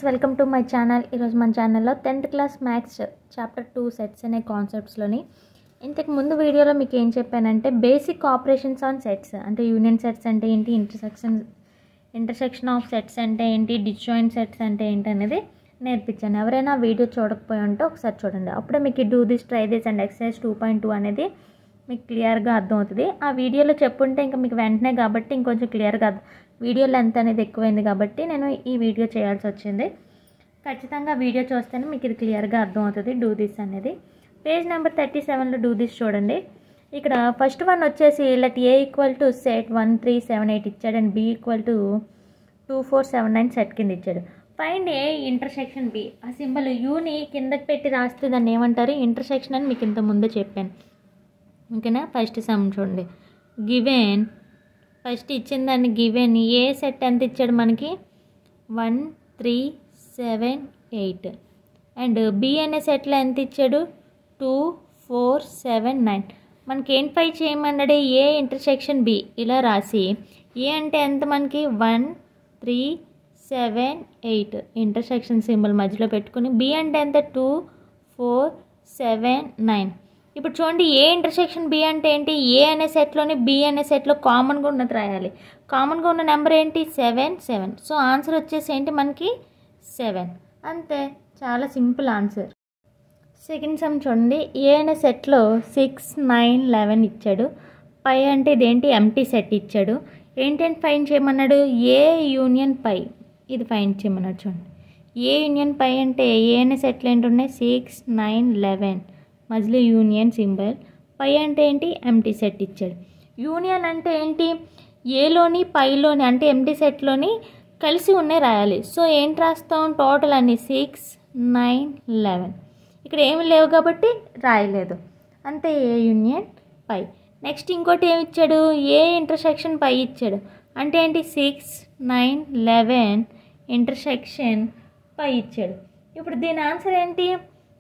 Welcome to my channel. ఈరోజు మన ఛానల్లో 10th class maths chapter 2 sets అనే కాన్సెప్ట్స్లోని ఇంతకు ముందు వీడియోలో మీకు ఏం చెప్పానంటే బేసిక్ ఆపరేషన్స్ ఆన్ సెట్స్ అంటే యూనియన్ సెట్స్ అంటే ఏంటి, ఇంటర్సెక్షన్ ఆఫ్ సెట్స్ అంటే ఏంటి, డిస్జాయింట్ సెట్స్ అంటే ఏంటి అనేది నేర్పించాను. ఎవరైనా వీడియో చూడకపోయి ఉంటే ఒకసారి చూడండి, అప్పుడే మీకు do this try this and exercise 2.2 అనేది మీకు క్లియర్గా అర్థమవుతుంది. ఆ వీడియోలో చెప్పుంటే ఇంకా మీకు వెంటనే కాబట్టి ఇంకొంచెం క్లియర్గా వీడియో లెంత్ అనేది ఎక్కువైంది కాబట్టి నేను ఈ వీడియో చేయాల్సి వచ్చింది. ఖచ్చితంగా వీడియో చూస్తేనే మీకు ఇది క్లియర్గా అర్థమవుతుంది డూ దిస్ అనేది. పేజ్ నెంబర్ 37లో డూ దిస్ చూడండి. ఇక్కడ ఫస్ట్ వన్ వచ్చేసి let A equal to set 1378 ఇచ్చాడు and B equal to 2479 set కింద ఇచ్చాడు. Find A intersection B. ఆ సింబల్ యూని కిందకి పెట్టి రాస్తే దాన్ని ఏమంటారు, ఇంటర్సెక్షన్ అని మీకు ఇంత ముందే చెప్పాను. ఓకేనా. ఫస్ట్ సమ్ చూడండి. గివెన్ ఫస్ట్ ఇచ్చిన దాన్ని గివెన్ ఏ సెట్ ఎంత ఇచ్చాడు మనకి 1 3 7 8 అండ్ బి అనే సెట్లో ఎంత ఇచ్చాడు 2 4 7 9. మనకి ఏం ఫై చేయమన్నాడు, ఏ ఇంటర్సెక్షన్ బి ఇలా రాసి ఏ అంటే ఎంత మనకి 1 3 7 8 ఇంటర్సెక్షన్ సింబల్ మధ్యలో పెట్టుకుని బి అంటే ఎంత 2 4 7 9. ఇప్పుడు చూడండి ఏ ఇంటర్సెక్షన్ బి అంటే ఏంటి, ఏ అనే సెట్లోని బి అనే సెట్లో కామన్గా ఉన్నది రాయాలి. కామన్గా ఉన్న నెంబర్ ఏంటి 7 7. సో ఆన్సర్ వచ్చేసి ఏంటి మనకి 7. అంతే, చాలా సింపుల్ ఆన్సర్. సెకండ్ సమ్ చూడండి. ఏ అనే సెట్లో 6 9 11 ఇచ్చాడు. పై అంటే ఇదేంటి ఎంటీ సెట్ ఇచ్చాడు. ఏంటంటే ఫైన్ చేయమన్నాడు ఏ యూనియన్ పై, ఇది ఫైన్ చేయమన్నాడు. చూడండి ఏ యూనియన్ పై అంటే ఏ అనే సెట్లు ఏంటి ఉన్నాయి 6 9 11 మధ్యలో యూనియన్ సింబల్. పై అంటే ఏంటి ఎంటీ సెట్ ఇచ్చాడు. యూనియన్ అంటే ఏంటి ఏలోని పైలోని అంటే ఎంటీ సెట్లోని కలిసి ఉన్నాయి రాయాలి. సో ఏంటి రాస్తాం టోటల్ అన్ని 6 9 11. ఇక్కడ ఏమి లేవు కాబట్టి రాయలేదు, అంతే ఏ యూనియన్ పై. నెక్స్ట్ ఇంకోటి ఏమి ఇచ్చాడు, ఏ ఇంటర్సెక్షన్ పై ఇచ్చాడు. అంటే ఏంటి 6 9 11 ఇంటర్సెక్షన్ పై ఇచ్చాడు. ఇప్పుడు దీని ఆన్సర్ ఏంటి,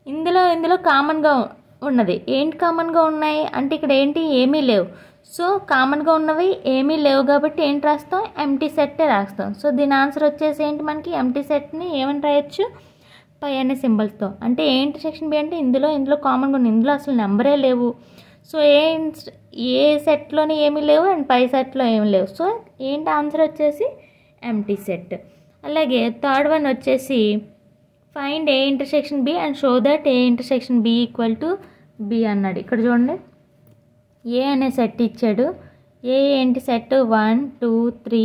ఇందులో కామన్గా ఉన్నది ఏంటి, కామన్గా ఉన్నాయి అంటే ఇక్కడ ఏంటి ఏమీ లేవు. సో కామన్గా ఉన్నవి ఏమీ లేవు కాబట్టి ఏంటి రాస్తాం ఎంటీ సెట్టే రాస్తాం. సో దీని ఆన్సర్ వచ్చేసి ఏంటి మనకి ఎంటీ సెట్ని ఏమని రాయొచ్చు పై అనే సింబల్స్తో. అంటే ఏ ఇంటర్సెక్షన్ బి అంటే ఇందులో కామన్గా ఉంది, ఇందులో అసలు నెంబరే లేవు. సో ఏ సెట్లోని ఏమీ లేవు అండ్ పై సెట్లో ఏమీ లేవు. సో ఏంటి ఆన్సర్ వచ్చేసి ఎంటీ సెట్. అలాగే థర్డ్ వన్ వచ్చేసి find A intersection B and show that A intersection B equal to B అన్నాడు. ఇక్కడ చూడండి ఏ అనే సెట్ ఇచ్చాడు. ఏ ఏంటి సెట్ 1 2 3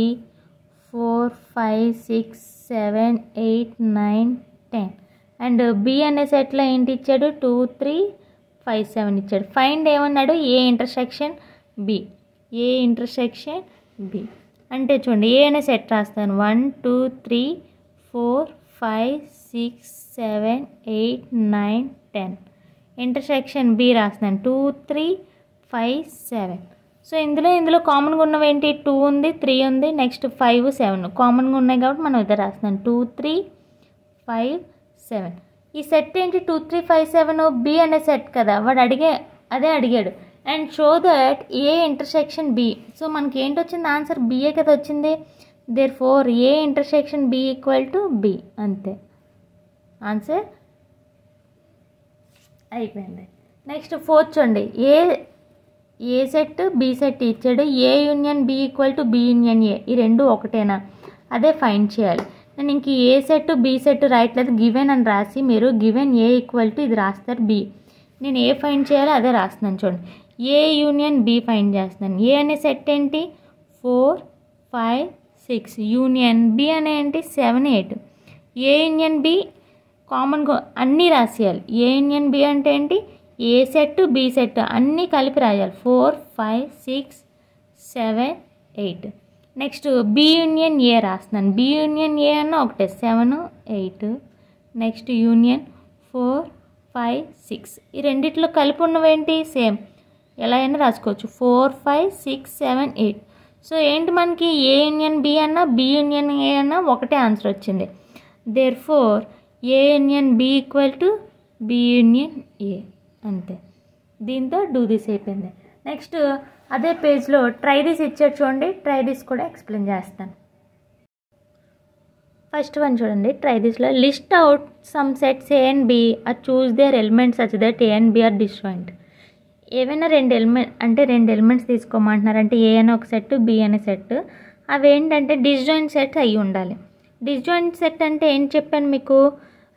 4 5 6 7 8 9 10 అండ్ బి అనే సెట్లో ఏంటి ఇచ్చాడు 2 3 5 7 ఇచ్చాడు. ఫైండ్ ఏమన్నాడు A intersection B, A intersection B అంటే చూడండి ఏ అనే సెట్ రాస్తాను 1 2 3 4 5 6 7 8 9 10. ఇంటర్సెక్షన్ బి రాస్తున్నాను 2 3 5 7. సో ఇందులో కామన్గా ఉన్నవి ఏంటి 2 ఉంది 3 ఉంది నెక్స్ట్ 5 7 కామన్గా ఉన్నాయి కాబట్టి మనం ఇద్దరు రాస్తున్నాను 2 3 5 7. ఈ సెట్ ఏంటి 2 3 5 7 బి అనే సెట్ కదా, వాడు అదే అడిగాడు. And show that A intersection B. So మనకి ఏంటి వచ్చింది ఆన్సర్ బిఏ కదా వచ్చింది. Therefore A intersection B equal to B. అంతే, ఆన్సర్ అయిపోయింది. నెక్స్ట్ ఫోర్త్ చూడండి. ఏ సెట్ బి సెట్ ఇచ్చాడు. A union B equal to B union A, ఈ రెండు ఒకటేనా అదే ఫైండ్ చేయాలి. నేను ఇంక ఏ సెట్ బి సెట్ రాయట్లేదు, గివెన్ అని రాసి మీరు గివెన్ ఏ ఈక్వల్ టు ఇది రాస్తారు బి. నేను ఏ ఫైండ్ చేయాలో అదే రాస్తున్నాను. చూడండి ఏ యూనియన్ బి ఫైండ్ చేస్తున్నాను. ఏ అనే సెట్ ఏంటి 4 5 6 యూనియన్ బి అనే ఏంటి 7 8. ఏ యూనియన్ బి కామన్గా అన్నీ రాసేయాలి. ఏ యూనియన్ బి అంటే ఏంటి ఏ సెట్ బి సెట్ అన్నీ కలిపి రాయాలి 4 5 6 7 8. నెక్స్ట్ బి యూనియన్ ఏ రాస్తున్నాను. బి యూనియన్ ఏ అన్న ఒకటే 7 8. Next union 4 5 6. ఈ రెండిట్లో కలిపి ఉన్నవేంటి సేమ్ ఎలా అయినా రాసుకోవచ్చు 4 5 6 7 8. సో ఏంటి మనకి ఏ యూనియన్ బి అన్న బి యూనియన్ ఏ అన్న ఒకటే ఆన్సర్ వచ్చింది. Therefore A union B equal to B union A. అంతే, దీంతో డూ దిస్ అయిపోయింది. నెక్స్ట్ అదే పేజ్లో ట్రై దిస్ ఇచ్చాడు చూడండి, ట్రై దిస్ కూడా ఎక్స్ప్లెయిన్ చేస్తాను. ఫస్ట్ వన్ చూడండి, ట్రై దిస్లో list out some sets A and B are choose their elements such that A and B are disjoint. ఏవైనా రెండు ఎలిమెంట్స్ తీసుకోమంటున్నారు, అంటే ఏ అనే ఒక సెట్, బి అనే సెట్. అవి ఏంటంటే డిస్జాయింట్ సెట్స్ అయ్యి ఉండాలి. డిస్జాయింట్ సెట్ అంటే ఏంటి చెప్పాను మీకు,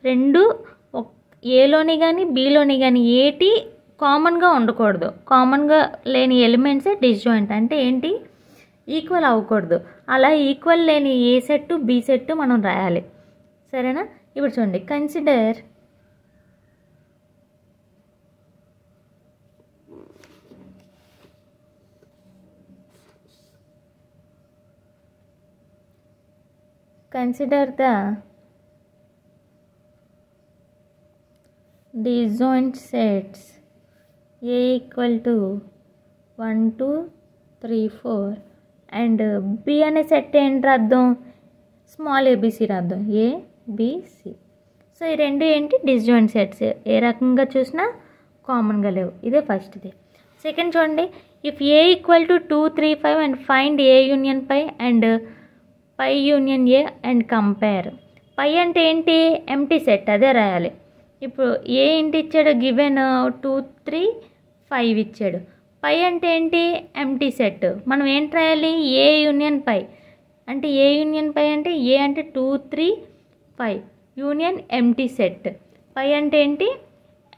రెండు ఏలోని కానీ బిలోని కానీ ఏటి కామన్గా ఉండకూడదు. కామన్గా లేని ఎలిమెంట్సే డిస్జాయింట్. అంటే ఏంటి, ఈక్వల్ అవ్వకూడదు. అలా ఈక్వల్ లేని ఏ సెట్ బి సెట్ మనం రాయాలి, సరేనా. ఇప్పుడు చూడండి, consider the disjoint sets A equal to 1 2 3 4 and B అనే సెట్ ఏంటి రాద్దాం, స్మాల్ ఏబిసి రాద్దాం, ఏబిసి. సో ఈ రెండు ఏంటి, డిస్జాయింట్ సెట్స్. ఏ రకంగా చూసినా కామన్గా లేవు. ఇదే ఫస్ట్ది. సెకండ్ చూడండి, if A equal to 2 3 5 and find A union phi and phi union A and compare. Phi అంటే ఏంటి, ఎంటీ సెట్, అదే రాయాలి. ఇప్పుడు ఏ ఏంటి ఇచ్చాడు, గివెన్ 2 3 5 ఇచ్చాడు. పై అంటే ఏంటి, ఎంటీ సెట్. మనం ఏంటి రాయాలి, ఏ యూనియన్ పై. అంటే ఏ యూనియన్ పై అంటే ఏ అంటే 2 3 5 యూనియన్ ఎంటీ సెట్. పై అంటే ఏంటి,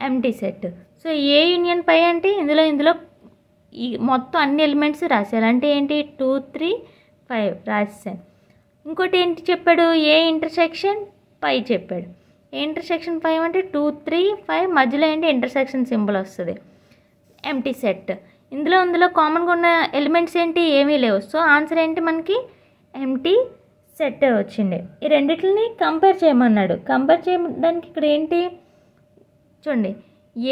ఎంటీ సెట్. సో ఏ యూనియన్ పై అంటే ఇందులో ఈ మొత్తం అన్ని ఎలిమెంట్స్ రాసేయాలి. అంటే ఏంటి, 2 3 5 రాసేసాను. ఇంకోటి ఏంటి చెప్పాడు, ఏ ఇంటర్సెక్షన్ పై చెప్పాడు. ఏ ఇంటర్సెక్షన్ 5 అంటే 2 3 5 మధ్యలో ఏంటి, ఇంటర్సెక్షన్ సింబల్ వస్తుంది, ఎంటీ సెట్. ఇందులో కామన్గా ఉన్న ఎలిమెంట్స్ ఏంటి, ఏమీ లేవు. సో ఆన్సర్ ఏంటి మనకి, ఎంటీ సెట్ వచ్చింది. ఈ రెండింటిని కంపేర్ చేయమన్నాడు. కంపేర్ చేయడానికి ఇక్కడ ఏంటి చూడండి,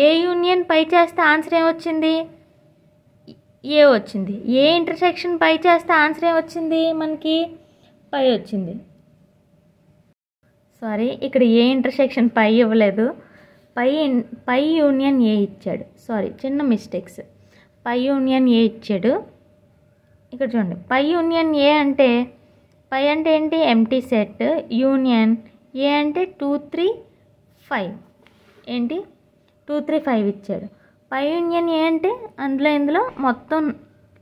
ఏ యూనియన్ పై చేస్తే ఆన్సర్ ఏమొచ్చింది, ఏ వచ్చింది. ఏ ఇంటర్సెక్షన్ పై చేస్తే ఆన్సర్ ఏమొచ్చింది మనకి, పై వచ్చింది. సారీ, ఇక్కడ ఏ ఇంటర్సెక్షన్ పై ఇవ్వలేదు, పై యూనియన్ ఏ ఇచ్చాడు. సారీ, చిన్న మిస్టేక్స్. పై యూనియన్ ఏ ఇచ్చాడు. ఇక్కడ చూడండి, పై యూనియన్ ఏ అంటే పై అంటే ఏంటి, ఎంటీ సెట్. యూనియన్ ఏ అంటే 2 3 5 ఏంటి, 2 3 5 ఇచ్చాడు. పై యూనియన్ ఏ అంటే ఇందులో మొత్తం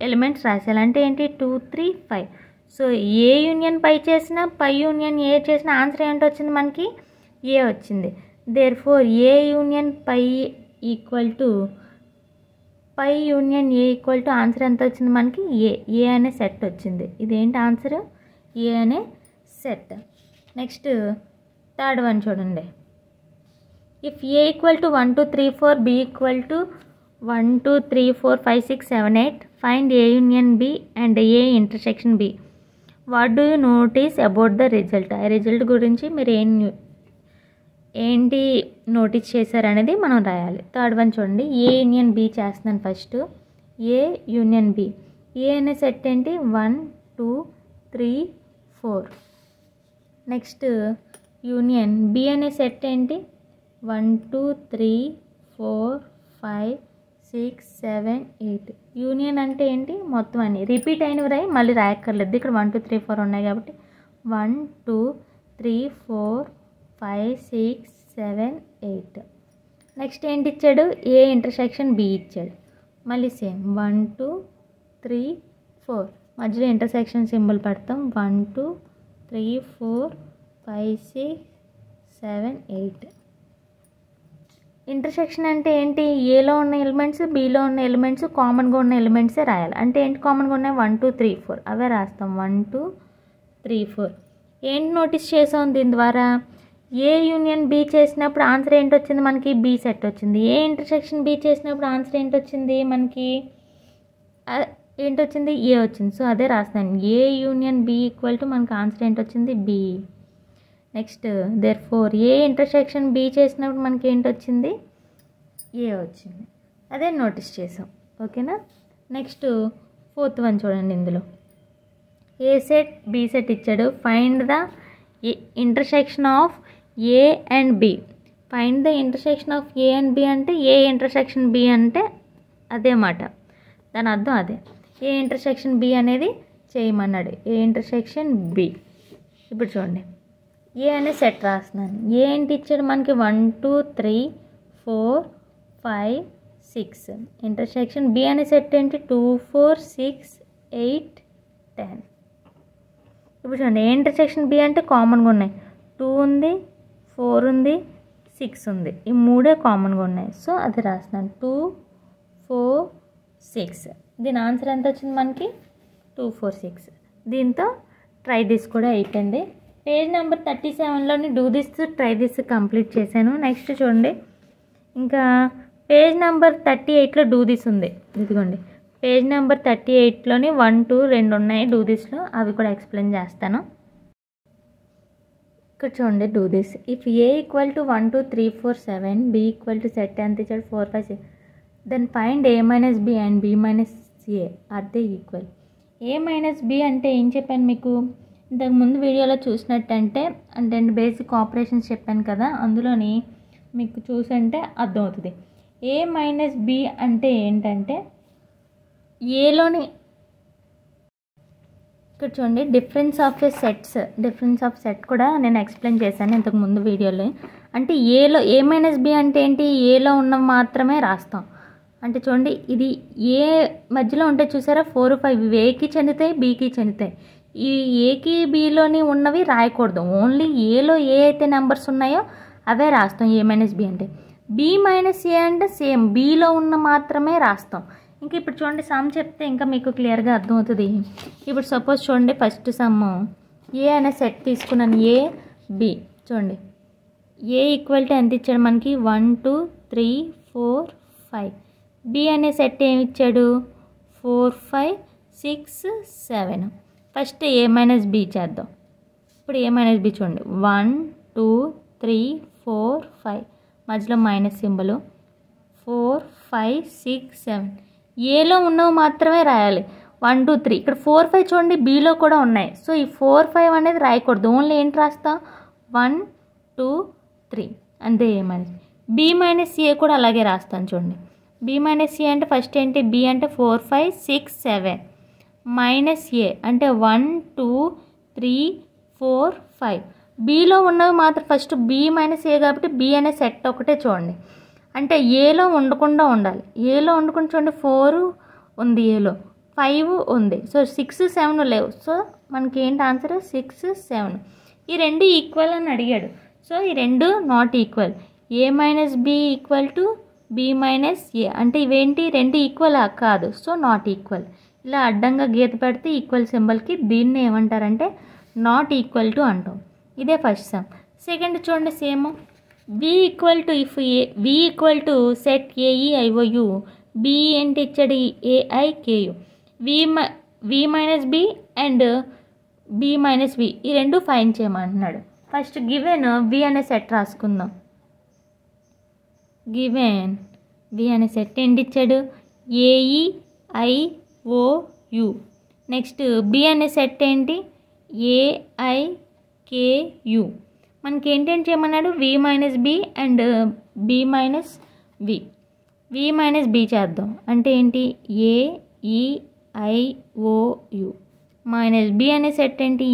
ఎలిమెంట్స్ రాసేయాలి. అంటే ఏంటి, 2 3 5. సో ఏ యూనియన్ పై చేసిన పై యూనియన్ ఏ చేసిన ఆన్సర్ ఏంటో వచ్చింది మనకి, ఏ వచ్చింది. Therefore A union phi equal to phi union A equal to answer ఎంత వచ్చింది మనకి, ఏ అనే సెట్ వచ్చింది. ఇదేంటి ఆన్సర్, ఏ అనే సెట్. నెక్స్ట్ థర్డ్ వన్ చూడండి, if A equal to 1 2 3 4 B equal to 1 2 3 4 5 6 7 8 find A union B and A intersection B. What do you notice about the result. ఆ result గురించి మీరు ఏంటి నోటీస్ చేశారనేది మనం రాయాలి. థర్డ్ వన్ చూడండి, ఏ యూనియన్ బి చేస్తున్నాను ఫస్ట్. ఏ యూనియన్ బి. ఏ అనే సెట్ ఏంటి, 1 2 3 4. నెక్స్ట్ యూనియన్ బి అనే సెట్ ఏంటి, 1 2 3 4 5 6 7 8. యూనియన్ అంటే ఏంటి, మొత్తం అన్ని రిపీట్ అయినవి రాయి, మళ్ళీ రాయక్కర్లేదు. ఇక్కడ 1 2 3 4 ఉన్నాయి కాబట్టి 1 2 3 4 5 6 7 8. నెక్స్ట్ ఏంటి ఇచ్చాడు, ఏ ఇంటర్సెక్షన్ బి ఇచ్చాడు. మళ్ళీ సేమ్ 1 2 3 4 మధ్యలో ఇంటర్సెక్షన్ సింబల్ పెడతాం. 1 2 3 4 5 6 7 8. ఇంటర్సెక్షన్ అంటే ఏంటి, ఏలో ఉన్న ఎలిమెంట్స్ బిలో ఉన్న ఎలిమెంట్స్ కామన్గా ఉన్న ఎలిమెంట్సే రాయాలి. అంటే ఏంటి కామన్గా ఉన్నాయి, 1 2 3 4 అవే రాస్తాం. 1 2 3 4. ఏంటి నోటీస్ చేసాం దీని ద్వారా, ఏ యూనియన్ బి చేసినప్పుడు ఆన్సర్ ఏంటి వచ్చింది మనకి, బి సెట్ వచ్చింది. ఏ ఇంటర్సెక్షన్ బి చేసినప్పుడు ఆన్సర్ ఏంటి వచ్చింది మనకి, ఏంటి వచ్చింది, ఏ వచ్చింది. సో అదే రాస్తాను, A union B equal to మనకి ఆన్సర్ ఏంటి వచ్చింది, B. Next therefore A intersection B చేసినప్పుడు మనకి ఏంటి వచ్చింది, ఏ వచ్చింది. అదే నోటీస్ చేసాం, ఓకేనా. నెక్స్ట్ ఫోర్త్ వన్ చూడండి, ఇందులో ఏ సెట్ బి సెట్ ఇచ్చాడు. Find the intersection of A and B. Find the intersection of A and B అంటే ఏ ఇంటర్సెక్షన్ బి అంటే అదే మాట, దాని అర్థం అదే. ఏ ఇంటర్సెక్షన్ బి అనేది చేయమన్నాడు, ఏ ఇంటర్సెక్షన్ బి. ఇప్పుడు చూడండి, ఏ అనే సెట్ రాస్తున్నాను. ఏ ఏంటి ఇచ్చాడు మనకి 1 2 3 4 5 6. ఇంటర్సెక్షన్ బి అనే సెట్ ఏంటి 2 4 6 8 10. ఇప్పుడు చూడండి ఏ ఇంటర్సెక్షన్ బి అంటే కామన్గా ఉన్నాయి. 2 ఉంది, 4 ఉంది, 6 ఉంది. ఈ మూడే కామన్గా ఉన్నాయి. సో అది రాస్తున్నాను 2 4 6. దీని ఆన్సర్ ఎంత వచ్చింది మనకి 2 4 6. దీంతో ట్రై దిస్ కూడా అయిపోయింది. పేజ్ నెంబర్ 37లోని do this try this complete చేశాను. నెక్స్ట్ చూడండి ఇంకా పేజ్ నెంబర్ 38లో డూ దిస్ ఉంది. ఇదిగోండి పేజ్ నెంబర్ 38లోని 1 2 2 ఉన్నాయి డూ దిస్లో, అవి కూడా ఎక్స్ప్లెయిన్ చేస్తాను. ఇక్కడ చూడండి do this. If A equal to 1 2 3 4 7, B equal to set ఎంత ఇచ్చాడు 4 5 6, then find A minus B and B minus A are they equal. A minus B అంటే ఏం చెప్పాను మీకు ఇంతకుముందు వీడియోలో చూసినట్టంటే, అంటే బేసిక్ ఆపరేషన్స్ చెప్పాను కదా, అందులోని మీకు చూసంటే అర్థమవుతుంది. ఏ మైనస్ బి అంటే ఏంటంటే ఏలోని ఇక్కడ చూడండి difference of sets, difference of set కూడా నేను ఎక్స్ప్లెయిన్ చేశాను ఇంతకుముందు వీడియోలో. అంటే ఏలో ఏ మైనస్ బి అంటే ఏంటి, ఏలో ఉన్నవి మాత్రమే రాస్తాం. అంటే చూడండి ఇది ఏ మధ్యలో ఉంటే చూసారా 4 5 ఇవి ఏకి చెందుతాయి, బీకి చెందుతాయి. ఈ ఏకి బిలోని ఉన్నవి రాయకూడదు, ఓన్లీ ఏలో ఏ అయితే నెంబర్స్ ఉన్నాయో అవే రాస్తాం ఏ మైనస్ బి అంటే. బి మైనస్ ఏ అంటే సేమ్ బిలో ఉన్న మాత్రమే రాస్తాం. ఇంకా ఇప్పుడు చూడండి సమ్ చెప్తే ఇంకా మీకు క్లియర్గా అర్థమవుతుంది. ఇప్పుడు సపోజ్ చూడండి ఫస్ట్ సమ్ ఏ అనే సెట్ తీసుకున్నాను, ఏ బి. చూడండి ఏ ఈక్వల్ టు ఎంత ఇచ్చాడు మనకి 1 2 3 4 5. బి అనే సెట్ ఏమి ఇచ్చాడు 4 5 6 7. ఫస్ట్ ఏ మైనస్ బి చేద్దాం. ఇప్పుడు ఏ మైనస్ బి చూడండి 1 2 3 4 5 మధ్యలో మైనస్ సింబల్ 4 5 6 7. ఏలో ఉన్నవి మాత్రమే రాయాలి 1 2 3. ఇక్కడ 4 5 చూడండి బిలో కూడా ఉన్నాయి. సో ఈ 4 5 అనేది రాయకూడదు, ఓన్లీ ఏంటి రాస్తాం 1 2 3 అంతే. ఏ మైనస్ బి మైనస్ ఏ కూడా అలాగే రాస్తాను చూడండి. బి మైనస్ ఏ అంటే ఫస్ట్ ఏంటి బి అంటే 4 5 6 7 మైనస్ ఏ అంటే 1 2 3 4 5. బిలో ఉన్నవి మాత్రం ఫస్ట్ బి మైనస్ ఏ కాబట్టి బి అనే సెట్ ఒకటే చూడండి. అంటే ఏలో ఉండకుండా ఉండాలి, ఏలో ఉండకుండా చూడండి 4 ఉంది, ఏలో 5 ఉంది, సో 6 7 లేవు. సో మనకి ఏంటి ఆన్సర్ 6 7. ఈ రెండు ఈక్వల్ అని అడిగాడు, సో ఈ రెండు not equal. A minus B equal to B minus A అంటే ఇవేంటి రెండు ఈక్వల్ కాదు, సో నాట్ ఈక్వల్. ఇలా అడ్డంగా గీత పెడితే ఈక్వల్ సింబల్కి దీన్ని ఏమంటారంటే నాట్ ఈక్వల్ టు అంటాం. ఇదే ఫస్ట్ సమ్. సెకండ్ చూడండి same B equal to if A B equal to set A E I O U, B ఏంటి ఇచ్చాడు A I K U, V minus B and B minus V ఈ రెండు ఫైండ్ చేయమంటున్నాడు. ఫస్ట్ గివెన్ వి అనే set రాసుకుందాం. Given వి అనే సెట్ ఏంటి ఇచ్చాడు ఏఈ ఐఓయు. నెక్స్ట్ బి అనే సెట్ ఏంటి ఏఐ కేయు. మనకి ఏంటేంటి చేయమన్నాడు V minus B and B minus V. V minus B చేద్దాం అంటే ఏంటి ఏఈఐఓయు మైనస్ బి అనే సెట్ ఏంటి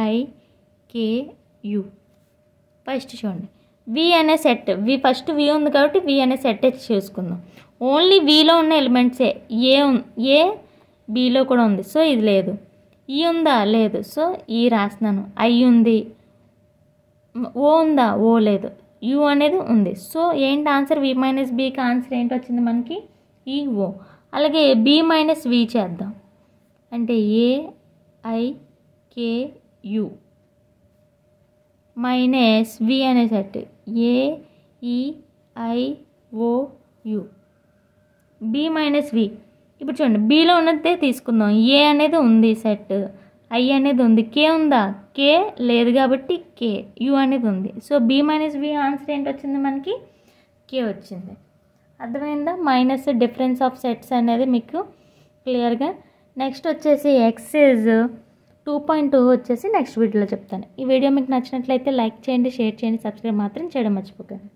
ఏఐకేయు. ఫస్ట్ చూడండి వి అనే సెట్, వి ఫస్ట్ వి ఉంది కాబట్టి వి అనే సెట్ చేసుకుందాం. ఓన్లీ విలో ఉన్న ఎలిమెంట్సే, ఏ బిలో కూడా ఉంది, సో ఇది లేదు. ఈ ఉందా లేదు, సో ఈ రాస్తున్నాను. ఐ ఉంది, ఓ ఉందా ఓ లేదు, యు అనేది ఉంది. సో ఏంటి ఆన్సర్ వి మైనస్ బికి ఆన్సర్ ఏంటి వచ్చింది మనకి ఈ ఓ. అలాగే బి మైనస్ వి చేద్దాం అంటే ఏఐకేయు మైనస్ వి అనే సెట్ ఏఈఐఓయు బి మైనస్ వి. ఇప్పుడు చూడండి బిలో ఉన్నదే తీసుకుందాం. ఏ అనేది ఉంది సెట్, ఐ అనేది ఉంది, కే ఉందా కే లేదు కాబట్టి కే, యు అనేది ఉంది. సో బి మైనస్ వి ఆన్సర్ ఏంటి వచ్చింది మనకి కే వచ్చింది. అర్థమైందా? మైనస్ డిఫరెన్స్ ఆఫ్ సెట్స్ అనేది మీకు క్లియర్గా. నెక్స్ట్ వచ్చేసి ఎక్సైజ్ 2.2 వచ్చేసి నెక్స్ట్ వీడియోలో చెప్తాను. ఈ వీడియో మీకు నచ్చినట్లయితే లైక్ చేయండి, షేర్ చేయండి, సబ్స్క్రైబ్ మాత్రం చేయడం మర్చిపోకండి.